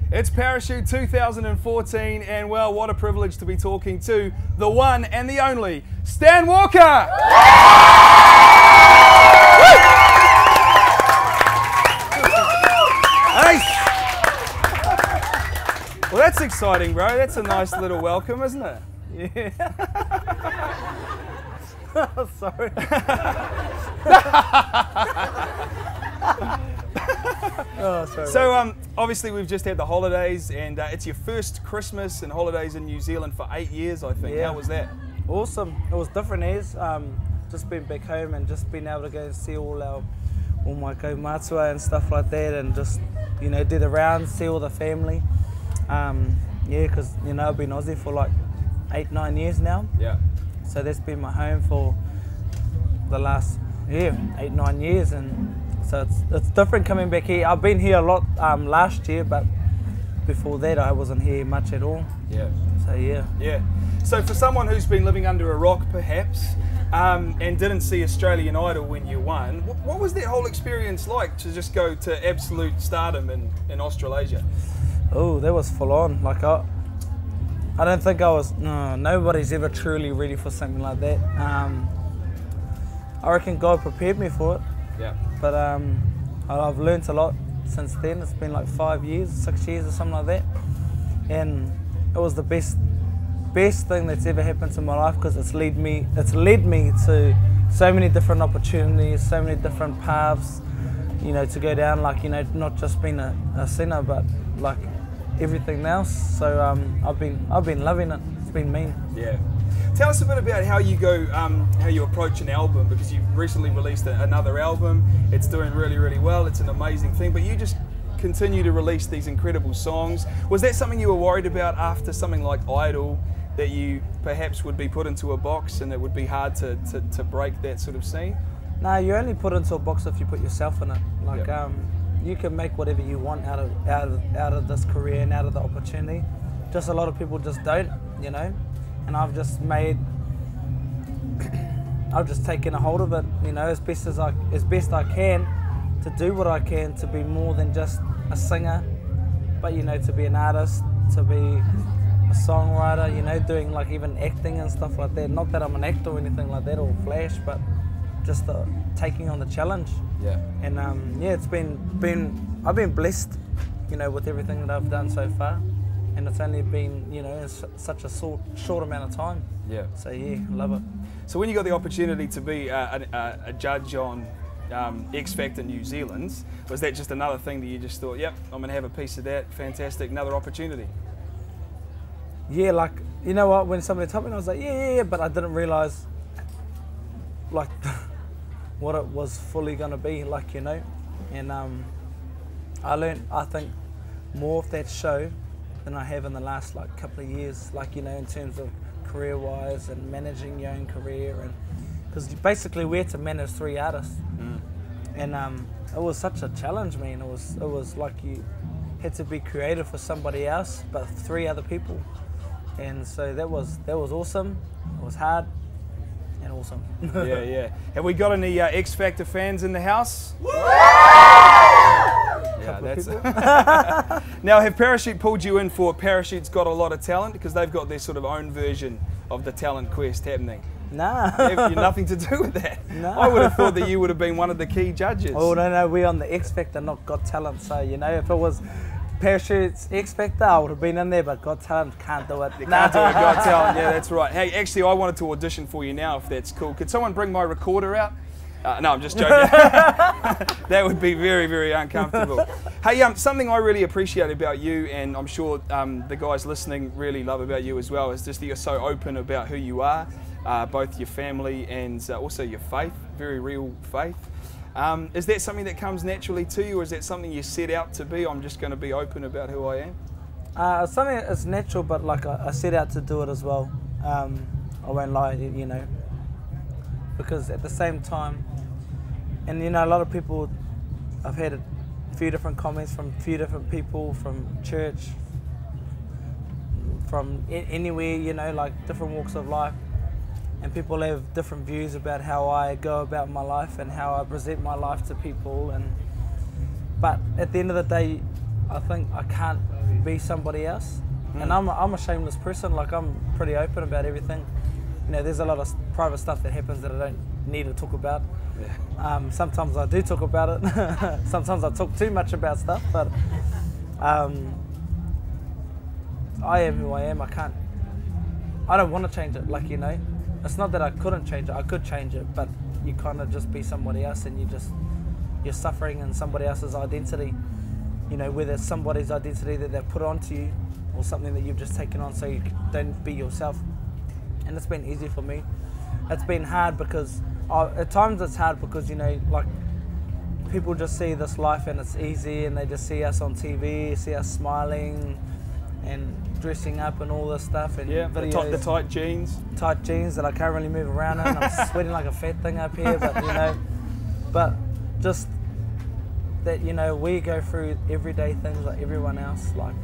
It's Parachute 2014, and well, what a privilege to be talking to the one and the only Stan Walker! Hey. Well, that's exciting, bro. That's a nice little welcome, isn't it? Yeah. Sorry. Oh, sorry. So, obviously we've just had the holidays, and it's your first Christmas and holidays in New Zealand for 8 years, I think. Yeah. How was that? Awesome. It was different years. Just been back home and just been able to go and see all my kaumatua and stuff like that, and just, you know, do the rounds, see all the family. Yeah, because, you know, I've been Aussie for like 8-9 years now. Yeah. So that's been my home for the last 8-9 years, and so it's different coming back here. I've been here a lot last year, but before that I wasn't here much at all. Yeah. So yeah. Yeah. So for someone who's been living under a rock, perhaps, and didn't see Australian Idol when you won, what was that whole experience like to just go to absolute stardom in Australasia? Oh, that was full on. Like I don't think I was. No, nobody's ever truly ready for something like that. I reckon God prepared me for it. Yeah. But I've learnt a lot since then. It's been like 5 years, 6 years or something like that, and it was the best thing that's ever happened to my life, because it's led me to so many different opportunities, so many different paths, you know, to go down, like, you know, not just being a singer, but like everything else. So I've been loving it. It's been mean. Yeah. Tell us a bit about how you go, how you approach an album, because you've recently released another album. It's doing really, really well. It's an amazing thing, but you just continue to release these incredible songs. Was that something you were worried about after something like Idol, that you perhaps would be put into a box and it would be hard to break that sort of scene? No, you only put into a box if you put yourself in it. Like, yep. You can make whatever you want out of this career and out of the opportunity. Just a lot of people just don't, you know. And I've just taken a hold of it, you know, as best I can, to do what I can to be more than just a singer, but, you know, to be an artist, to be a songwriter, you know, doing like even acting and stuff like that. Not that I'm an actor or anything like that, or Flash, but just taking on the challenge. Yeah. And yeah, I've been blessed, you know, with everything that I've done so far. And it's only been, you know, in such a short amount of time. Yeah. So yeah, I love it. So when you got the opportunity to be a judge on X Factor New Zealand, was that just another thing that you just thought, yep, I'm going to have a piece of that, fantastic, another opportunity? Yeah, like, you know what, when somebody told me, I was like, yeah, but I didn't realise, like, what it was fully going to be, like, you know. And I learned, I think, more of that show than I have in the last like couple of years, like, you know, in terms of career-wise and managing your own career, and because basically we had to manage 3 artists, and it was such a challenge, man. It was like you had to be creative for somebody else, but 3 other people, and so that was awesome. It was hard and awesome. Yeah. Have we got any X Factor fans in the house? Yeah, that's Now, have Parachute pulled you in for Parachute's Got a Lot of Talent? Because they've got their sort of own version of the talent quest happening. Nah. You've nothing to do with that. No. I would have thought that you would have been one of the key judges. Oh, no, we're on the X Factor, not Got Talent. So, you know, if it was Parachute's X Factor, I would have been in there, but Got Talent can't do it. You can't do it, Got Talent. Yeah, that's right. Hey, actually, I wanted to audition for you now, if that's cool. Could someone bring my recorder out? No, I'm just joking. That would be very, very uncomfortable. Hey, something I really appreciate about you, and I'm sure the guys listening really love about you as well, is just that you're so open about who you are, both your family and also your faith, very real faith. Is that something that comes naturally to you, or is that something you set out to be? I'm just going to be open about who I am? Something that's natural, but like I set out to do it as well. I won't lie, you know, because at the same time, and you know, a lot of people, I've had a few different comments from a few different people, from church, from anywhere, you know, like different walks of life, and people have different views about how I go about my life and how I present my life to people. But at the end of the day, I think I can't be somebody else. And I'm a shameless person. Like, I'm pretty open about everything. You know, there's a lot of private stuff that happens that I don't need to talk about. Yeah. Sometimes I do talk about it. Sometimes I talk too much about stuff, but I am who I am. I don't want to change it. Like, you know, it's not that I couldn't change it. I could change it, but you kind of just be somebody else, and you're suffering in somebody else's identity. You know, whether it's somebody's identity that they've put onto you, or something that you've just taken on so you don't be yourself. And it's been easy for me. It's been hard because, at times it's hard because, you know, like, people just see this life and it's easy, and they just see us on TV, see us smiling and dressing up and all this stuff, and videos, the tight jeans. Tight jeans that I can't really move around in. I'm sweating like a fat thing up here, but, you know, but just that, you know, we go through everyday things like everyone else. Like,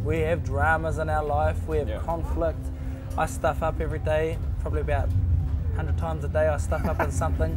we have dramas in our life, we have conflict. I stuff up every day, probably about 100 times a day I stuff up in something.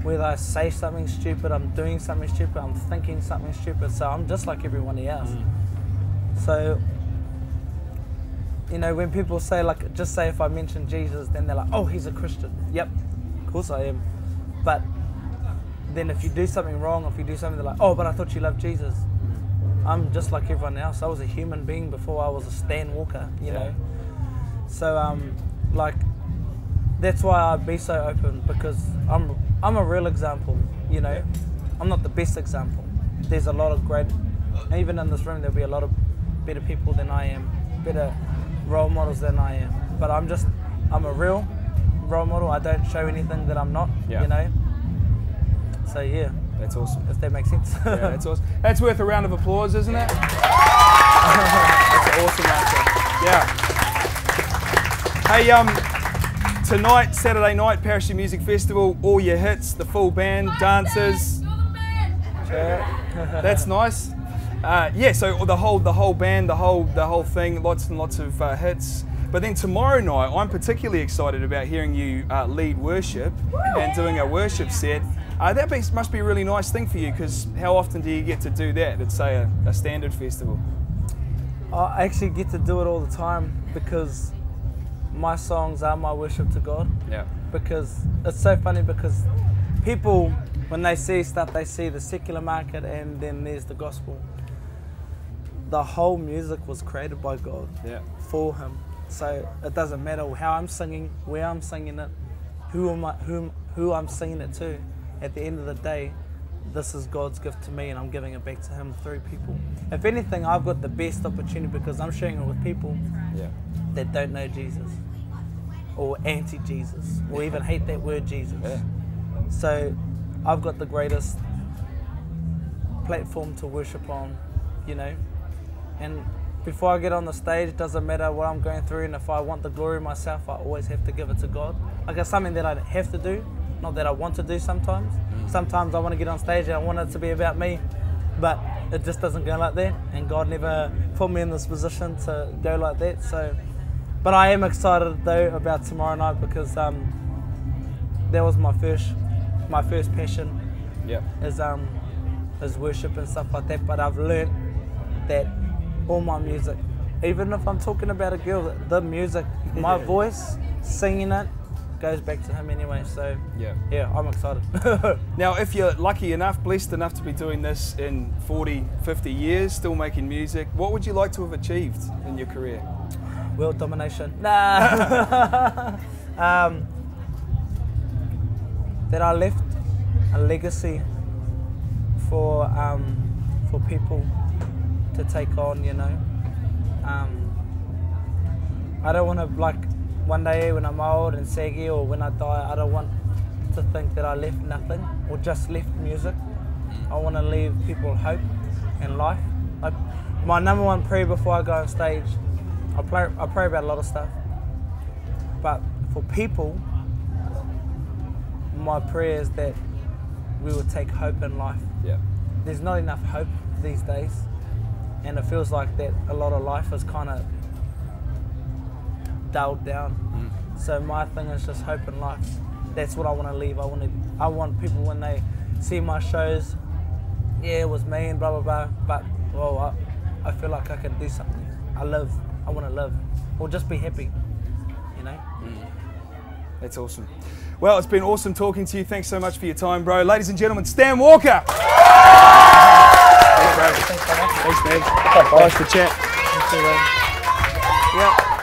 Whether I say something stupid, I'm doing something stupid, I'm thinking something stupid, so I'm just like everyone else. So, you know, when people say, like, just say if I mention Jesus, then they're like, oh, he's a Christian. Yep, of course I am. But then if you do something wrong, if you do something, they're like, oh, but I thought you loved Jesus. I'm just like everyone else. I was a human being before I was a Stan Walker, you know. So, like, that's why I'd be so open, because I'm a real example, you know. I'm not the best example. There's a lot of great, even in this room, there'll be a lot of better people than I am, better role models than I am. But I'm a real role model. I don't show anything that I'm not, you know. So, yeah. That's awesome. If that makes sense. Yeah, that's awesome. That's worth a round of applause, isn't it? That's an awesome answer. Yeah. Hey, tonight, Saturday night, Parachute Music Festival, all your hits, the full band, dancers. That's nice. So the whole band, the whole thing, lots and lots of hits. But then tomorrow night, I'm particularly excited about hearing you lead worship and doing a worship set. That must be a really nice thing for you, because how often do you get to do that at, say, a standard festival? I actually get to do it all the time, because my songs are my worship to God. Yeah. Because it's so funny, because people, when they see stuff, they see the secular market and then there's the gospel. The whole music was created by God for Him. So it doesn't matter how I'm singing, where I'm singing it, who I'm singing it to. At the end of the day, this is God's gift to me, and I'm giving it back to Him through people. If anything, I've got the best opportunity, because I'm sharing it with people that don't know Jesus, or anti-Jesus, or even hate that word Jesus. So I've got the greatest platform to worship on, you know. And before I get on the stage, it doesn't matter what I'm going through, and if I want the glory myself, I always have to give it to God. Like, it's something that I have to do, not that I want to do sometimes. Sometimes I want to get on stage and I want it to be about me, but it just doesn't go like that, and God never put me in this position to go like that. So, but I am excited though about tomorrow night, because that was my first passion, is worship and stuff like that. But I've learnt that all my music, even if I'm talking about a girl, the music, my voice, singing it, goes back to Him anyway. So yeah, I'm excited. Now, if you're lucky enough, blessed enough to be doing this in 40, 50 years, still making music, what would you like to have achieved in your career? World domination. Nah. That I left a legacy for people to take on, you know. I don't want to, like, one day when I'm old and saggy, or when I die, I don't want to think that I left nothing or just left music. I want to leave people hope and life. My number one prayer before I go on stage, I pray about a lot of stuff, but for people, my prayer is that we will take hope in life. There's not enough hope these days, and it feels like that a lot of life is kind of dulled down. So my thing is just hope in life. That's what I want to leave. I want people, when they see my shows, yeah, it was me and blah blah blah, but well, I feel like I can do something. I want to love, or just be happy, you know. That's awesome. Well, it's been awesome talking to you. Thanks so much for your time, bro. Ladies and gentlemen, Stan Walker. Thanks, bro. Thanks, man. Nice to chat. Thank you, man. Yeah.